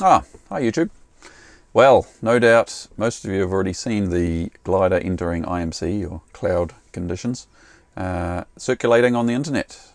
Hi YouTube. Well, no doubt most of you have already seen the glider entering IMC or cloud conditions circulating on the internet.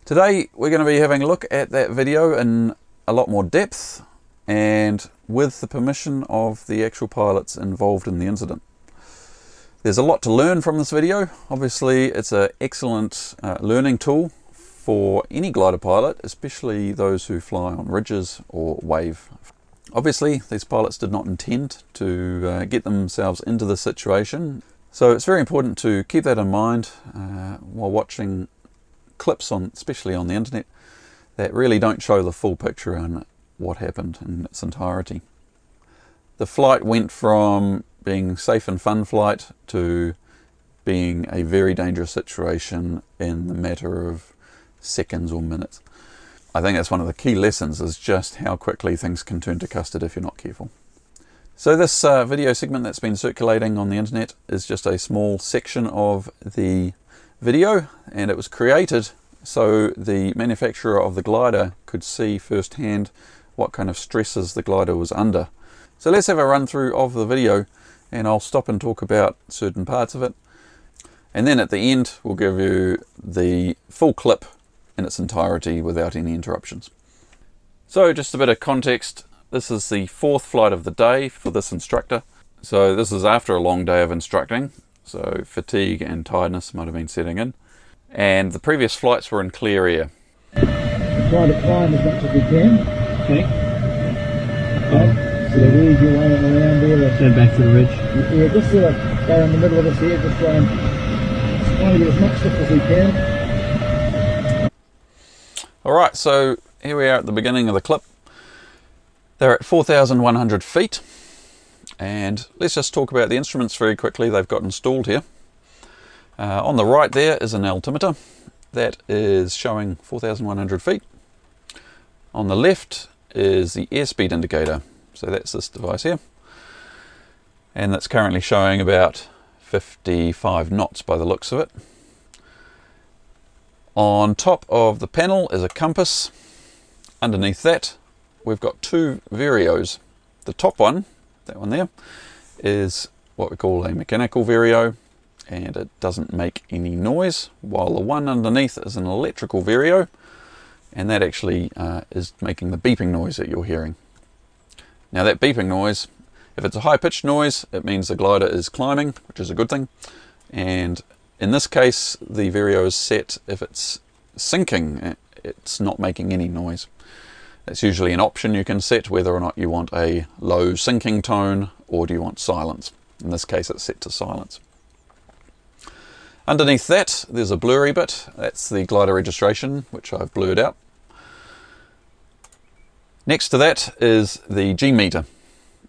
Today we're going to be having a look at that video in a lot more depth and with the permission of the actual pilots involved in the incident. There's a lot to learn from this video. Obviously it's an excellent learning tool for any glider pilot, especially those who fly on ridges or wave. Obviously these pilots did not intend to get themselves into this situation, so it's very important to keep that in mind while watching clips especially on the internet, that really don't show the full picture on what happened in its entirety. The flight went from being safe and fun flight to being a very dangerous situation in the matter of seconds or minutes. I think that's one of the key lessons, is just how quickly things can turn to custard if you're not careful. So this video segment that's been circulating on the internet is just a small section of the video, and it was created so the manufacturer of the glider could see firsthand what kind of stresses the glider was under. So let's have a run through of the video, and I'll stop and talk about certain parts of it, and then at the end we'll give you the full clip in its entirety without any interruptions. So just a bit of context, this is the fourth flight of the day for this instructor. So this is after a long day of instructing, so fatigue and tiredness might have been setting in, and the previous flights were in clear air. Try to climb as much as we can. Okay. So the weed you're laying around there. Go back to the ridge. Yeah, just sort of go in the middle of this here, just trying to get as much lift as we can. Alright, so here we are at the beginning of the clip. They're at 4,100 feet, and let's just talk about the instruments very quickly they've got installed here. On the right there is an altimeter that is showing 4,100 feet. On the left is the airspeed indicator, so that's this device here, and that's currently showing about 55 knots by the looks of it. On top of the panel is a compass. Underneath that we've got two varios. The top one, that one there, is what we call a mechanical vario, and it doesn't make any noise, while the one underneath is an electrical vario, and that actually is making the beeping noise that you're hearing. Now that beeping noise, if it's a high-pitched noise, it means the glider is climbing, which is a good thing, and in this case the vario is set if it's sinking, it's not making any noise. That's usually an option you can set, whether or not you want a low sinking tone or do you want silence. In this case it's set to silence. Underneath that there's a blurry bit, that's the glider registration, which I've blurred out. Next to that is the G meter.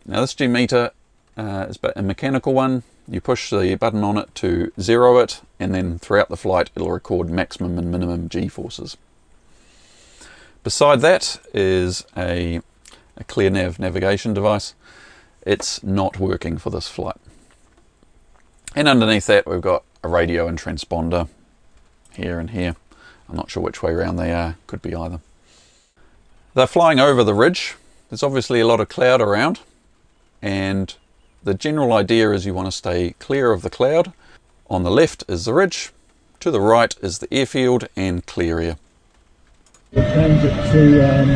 Now this G meter is a mechanical one. You push the button on it to zero it, and then throughout the flight it'll record maximum and minimum G forces. Beside that is a ClearNav navigation device. It's not working for this flight. And underneath that we've got a radio and transponder here and here. I'm not sure which way around they are, could be either. They're flying over the ridge. There's obviously a lot of cloud around, and the general idea is you want to stay clear of the cloud. On the left is the ridge, to the right is the airfield and clear air. We'll change it to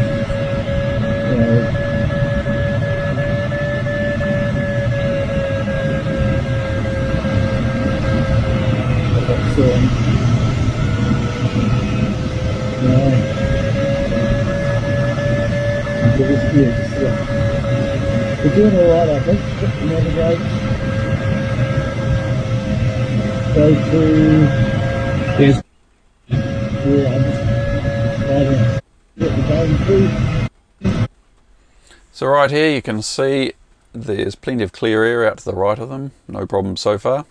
we're doing alright, I think. Navigate. Go to... Yes. Yeah, I'm just going through. So right here you can see there's plenty of clear air out to the right of them, no problem so far.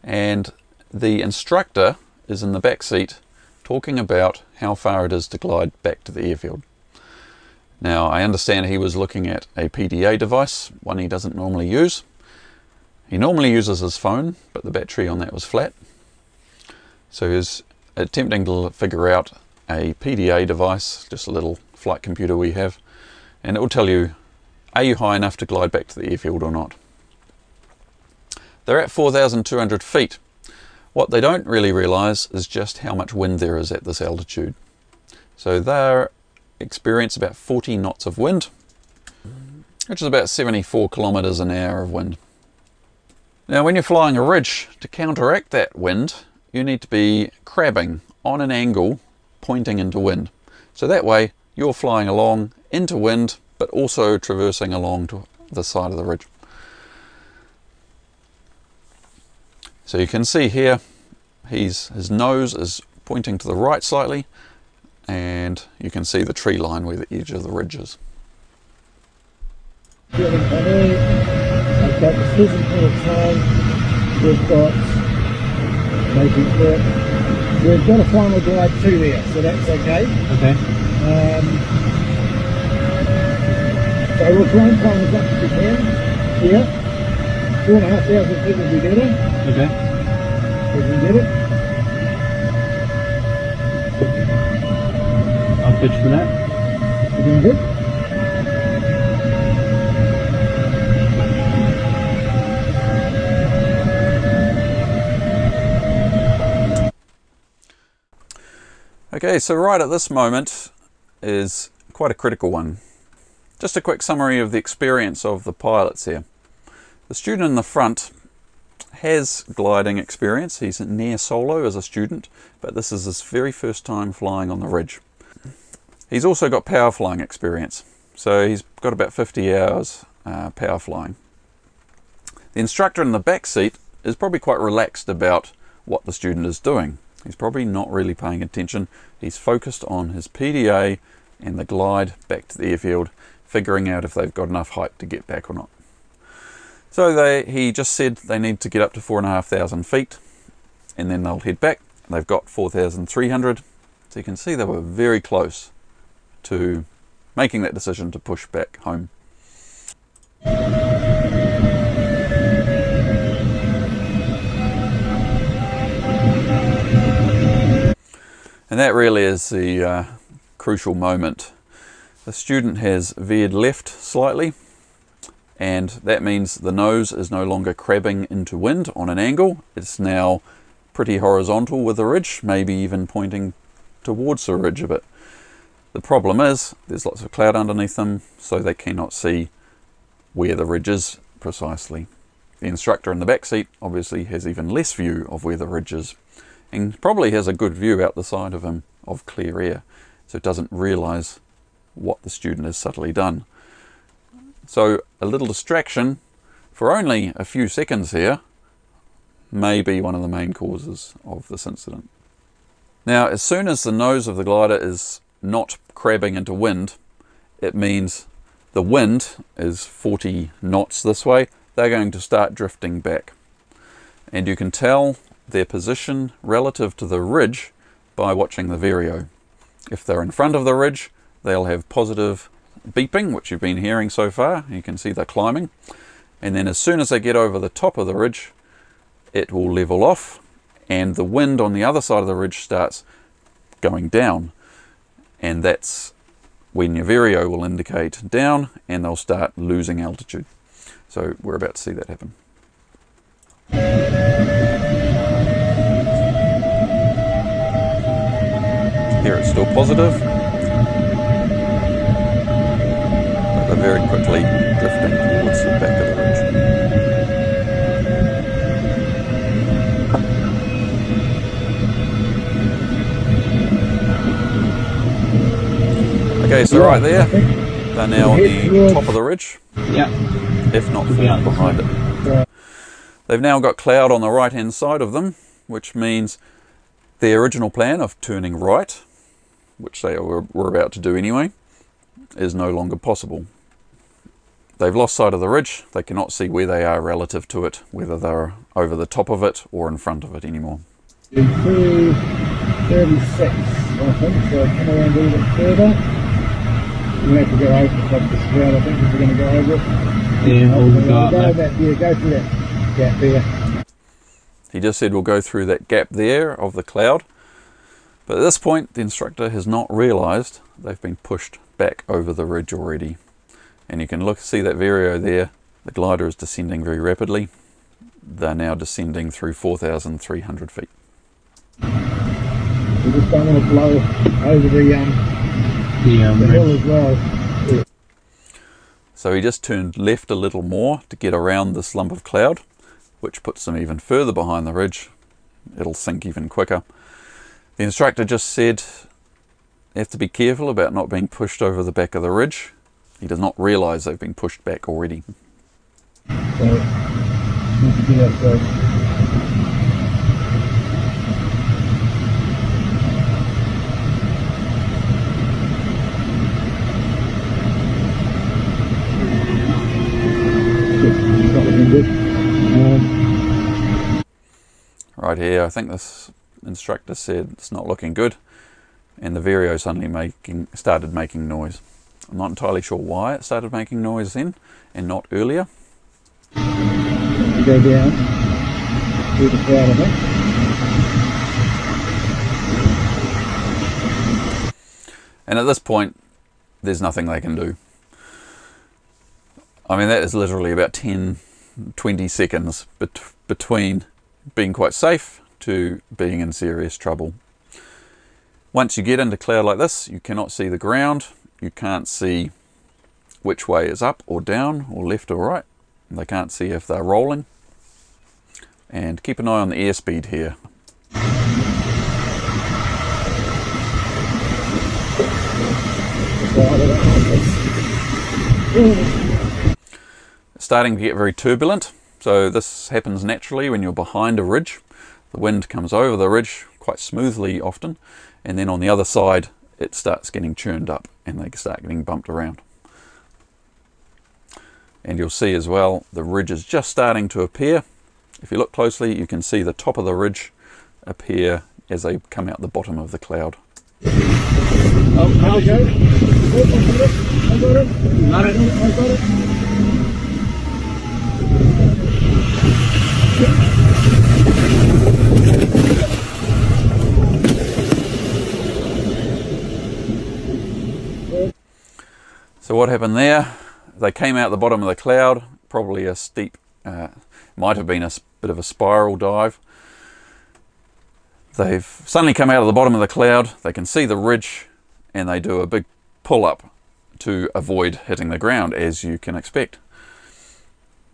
And the instructor is in the back seat talking about how far it is to glide back to the airfield. Now I understand he was looking at a PDA device, one he doesn't normally use. He normally uses his phone, but the battery on that was flat. So he's attempting to figure out a PDA device, just a little flight computer we have, and it will tell you, are you high enough to glide back to the airfield or not? They're at 4,200 feet. What they don't really realise is just how much wind there is at this altitude. So they experience about 40 knots of wind, which is about 74 kilometres an hour of wind. Now when you're flying a ridge, to counteract that wind, you need to be crabbing on an angle pointing into wind. So that way you're flying along into wind, but also traversing along to the side of the ridge. So you can see here, his nose is pointing to the right slightly, and you can see the tree line where the edge of the ridge is. I've got the season full time, we've got making it. We've got a final glide through there, so that's okay. Okay. So we'll try and climb as much as we can here. 4,500 feet would be better. Okay. We can get it. I'll pitch for that. We're doing good. Okay, so right at this moment is quite a critical one. Just a quick summary of the experience of the pilots here. The student in the front has gliding experience. He's near solo as a student, but this is his very first time flying on the ridge. He's also got power flying experience, so he's got about 50 hours power flying. The instructor in the back seat is probably quite relaxed about what the student is doing. He's probably not really paying attention. He's focused on his PDA and the glide back to the airfield, figuring out if they've got enough height to get back or not. So he just said they need to get up to 4,500 feet, and then they'll head back. They've got 4,300, so you can see they were very close to making that decision to push back home. And that really is the crucial moment. The student has veered left slightly, and that means the nose is no longer crabbing into wind on an angle. It's now pretty horizontal with the ridge, maybe even pointing towards the ridge a bit. The problem is there's lots of cloud underneath them, so they cannot see where the ridge is precisely. The instructor in the back seat obviously has even less view of where the ridge is, and probably has a good view out the side of him of clear air, so it doesn't realize what the student has subtly done. So a little distraction for only a few seconds here may be one of the main causes of this incident. Now, as soon as the nose of the glider is not crabbing into wind, it means the wind is 40 knots this way. They're going to start drifting back, and you can tell their position relative to the ridge by watching the Vario. If they're in front of the ridge, they'll have positive beeping, which you've been hearing so far. You can see they're climbing, and then as soon as they get over the top of the ridge, it will level off, and the wind on the other side of the ridge starts going down, and that's when your Vario will indicate down, and they'll start losing altitude. So we're about to see that happen. Here it's still positive, but they're very quickly drifting towards the back of the ridge. Okay, so right there, they're now on the top of the ridge, if not falling behind it. They've now got cloud on the right hand side of them, which means the original plan of turning right, which they were about to do anyway, is no longer possible. They've lost sight of the ridge. They cannot see where they are relative to it, whether they're over the top of it or in front of it anymore. 236, I think, so come around a little bit further. We'll have to go over the top of this ground, I think, if we're going to go over it. Yeah, go through that gap there. He just said we'll go through that gap there of the cloud. But at this point, the instructor has not realized they've been pushed back over the ridge already. And you can see that vario there. The glider is descending very rapidly. They're now descending through 4,300 feet. We just don't want to blow over the hill as well. So he just turned left a little more to get around this lump of cloud, which puts them even further behind the ridge. It'll sink even quicker. The instructor just said you have to be careful about not being pushed over the back of the ridge. He does not realise they've been pushed back already. So, need to get outside. Right here, I think this instructor said it's not looking good, and the vario suddenly started making noise. I'm not entirely sure why it started making noise then and not earlier. You go down through the cloud, I think. And at this point, there's nothing they can do. I mean, that is literally about 10-20 seconds between being quite safe to being in serious trouble. Once you get into cloud like this, you cannot see the ground. You can't see which way is up or down or left or right. They can't see if they're rolling. And keep an eye on the airspeed here. It's starting to get very turbulent. So this happens naturally when you're behind a ridge. The wind comes over the ridge quite smoothly often, and then on the other side it starts getting churned up and they start getting bumped around. And you'll see as well the ridge is just starting to appear. If you look closely, you can see the top of the ridge appear as they come out the bottom of the cloud. Oh, there we go. I got it. I got it. So what happened there? They came out the bottom of the cloud, probably a steep, might have been a bit of a spiral dive. They've suddenly come out of the bottom of the cloud, they can see the ridge, and they do a big pull up to avoid hitting the ground, as you can expect.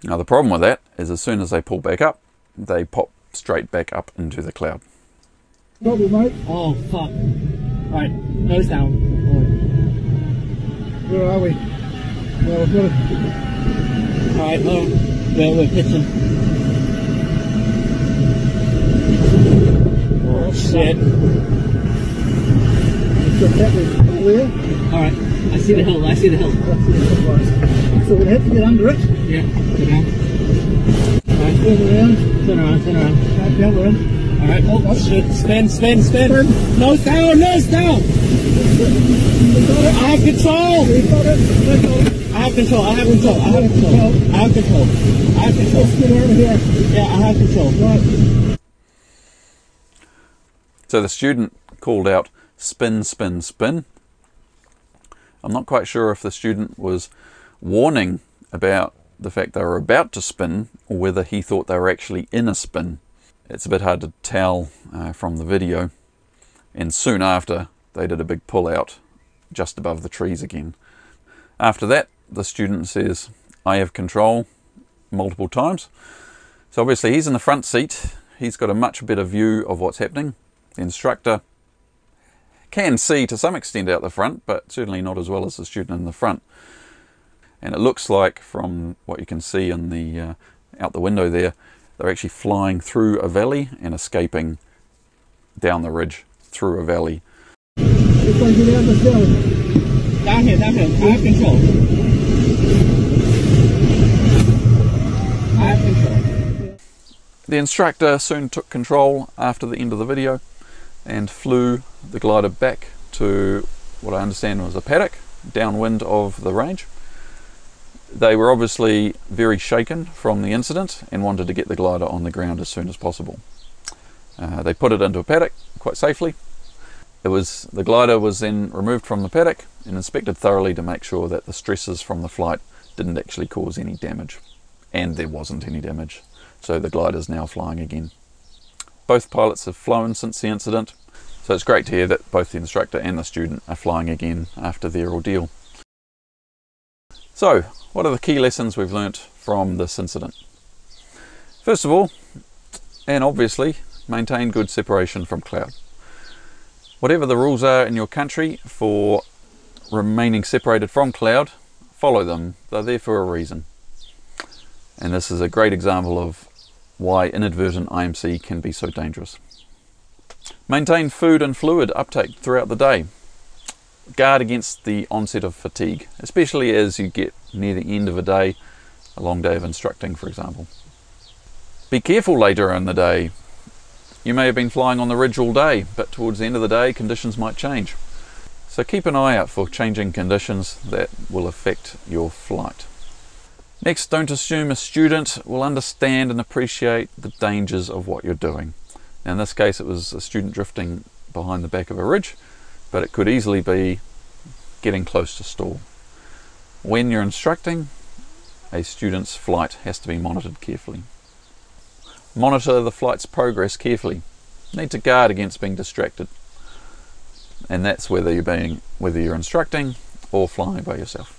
Now the problem with that is as soon as they pull back up, they pop straight back up into the cloud. Double, mate. Oh, fuck. Alright, nose down. Where are we? Well, we've got it. Alright, hold on. We're pitching. Oh, shit. It's got that there. Alright, I see the hill, I see the hill. So we have to get under it. Yeah, go down. Alright, Turn around. turn around. Right, now we're in. Alright, oh shit, spin. Nose down. I have control. We got it. I have control. Let's get over here. Yeah, I have control. Right. So the student called out, spin, spin, spin. I'm not quite sure if the student was warning about the fact they were about to spin or whether he thought they were actually in a spin. It's a bit hard to tell from the video. And soon after, they did a big pull out just above the trees again. After that, the student says, I have control, multiple times. So obviously he's in the front seat. He's got a much better view of what's happening. The instructor can see to some extent out the front, but certainly not as well as the student in the front. And it looks like from what you can see in the out the window there, they're actually flying through a valley and escaping down the ridge through a valley. Let's go get out of the cell. Down here. I have control. The instructor soon took control after the end of the video and flew the glider back to what I understand was a paddock downwind of the range. They were obviously very shaken from the incident and wanted to get the glider on the ground as soon as possible. They put it into a paddock quite safely. The glider was then removed from the paddock and inspected thoroughly to make sure that the stresses from the flight didn't actually cause any damage. And there wasn't any damage. So the glider is now flying again. Both pilots have flown since the incident, so it's great to hear that both the instructor and the student are flying again after their ordeal. So, what are the key lessons we've learnt from this incident? First of all, and obviously, maintain good separation from cloud. Whatever the rules are in your country for remaining separated from cloud, follow them. They're there for a reason. And this is a great example of why inadvertent IMC can be so dangerous. Maintain food and fluid uptake throughout the day. Guard against the onset of fatigue, especially as you get near the end of a day, a long day of instructing, for example. Be careful later in the day. You may have been flying on the ridge all day, but towards the end of the day conditions might change. So keep an eye out for changing conditions that will affect your flight. Next, don't assume a student will understand and appreciate the dangers of what you're doing. Now, in this case it was a student drifting behind the back of a ridge, but it could easily be getting close to stall. When you're instructing, a student's flight has to be monitored carefully. Monitor the flight's progress carefully. You need to guard against being distracted. And that's whether you're instructing or flying by yourself.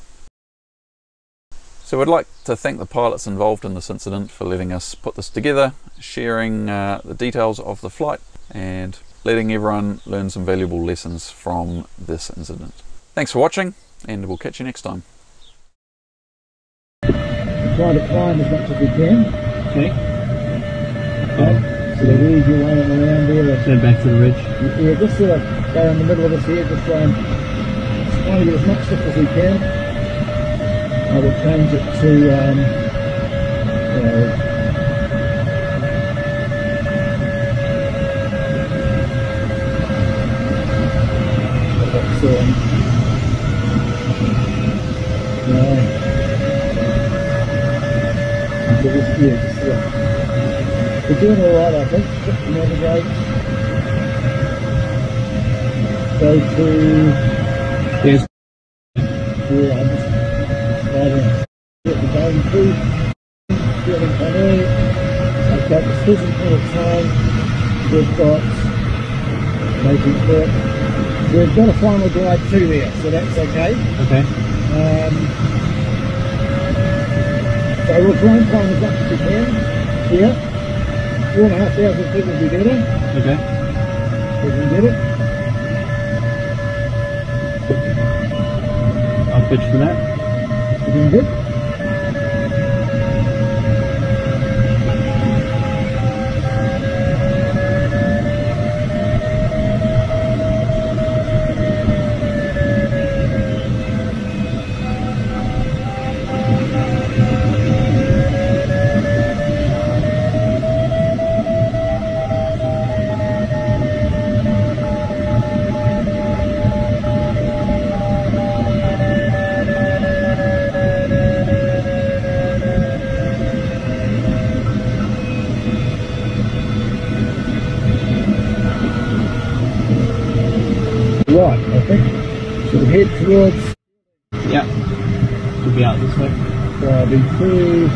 So I'd like to thank the pilots involved in this incident for letting us put this together, sharing the details of the flight and letting everyone learn some valuable lessons from this incident. Thanks for watching, and we'll catch you next time. Try to climb as much as we can. Okay. So the weeds you're running around there. Turn back to the ridge. Yeah, just sort of go in the middle of this here, just try and get as much stuff as we can. I will change it to, we're doing alright, I think. Navigate. Go to. Yes. Yeah, I'm just sliding. Get the going through. Feeling funny. Okay, the station point of time. We've got making clear. We've got a final glide 2 there, so that's okay. Okay. So we'll try and climb as much as we can. Here. 4,500 feet would be better. Okay. We can get it. I'll pitch for that. We can get it. Right, I think should head towards. Yeah. Should be out this way. So I'll be through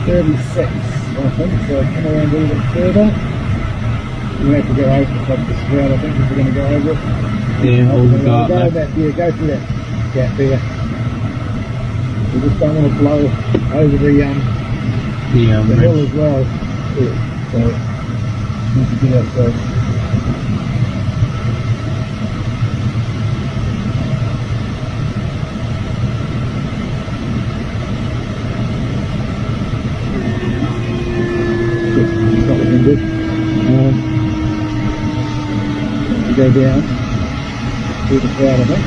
36, I think. So come around a little bit further. We have to go over the top of this ground, I think, if we're going to go over it. Yeah, hold the guard go there. that, yeah, go through that gap there. We just don't want to blow over the hill ridge. as well. Yeah, so need to get ourselves. Good. Go down through the crowd, I think.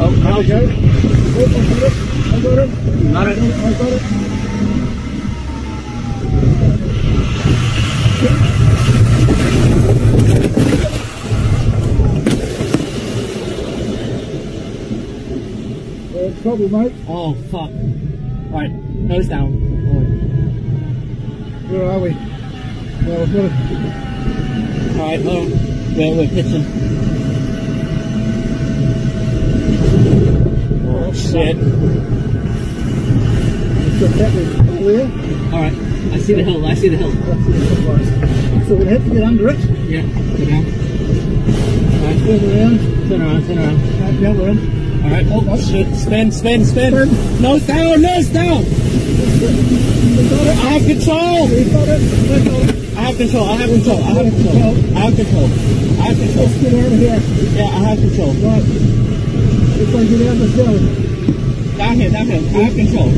Oh, there we go. I got it. Got it. I got it. trouble, mate. Oh, fuck. Alright, nose down. Where are we? Well, I've got to... Alright, hold on. We're pitching. Oh, shit. Got that all there. Alright, I see the hill, I see the hill. So we have to get under it. Yeah, go down. Alright, Turn around. turn around, turn around. Yeah, we're in. Alright, oh shit, spin, spin, spin. Nose down, nose down. I have control. We got it. We got it. I have control, I have control, I have control. I have control. I have control. Let's get out of here. Yeah, I have control. Right. Let's go get out of the hill. Down here, I have control.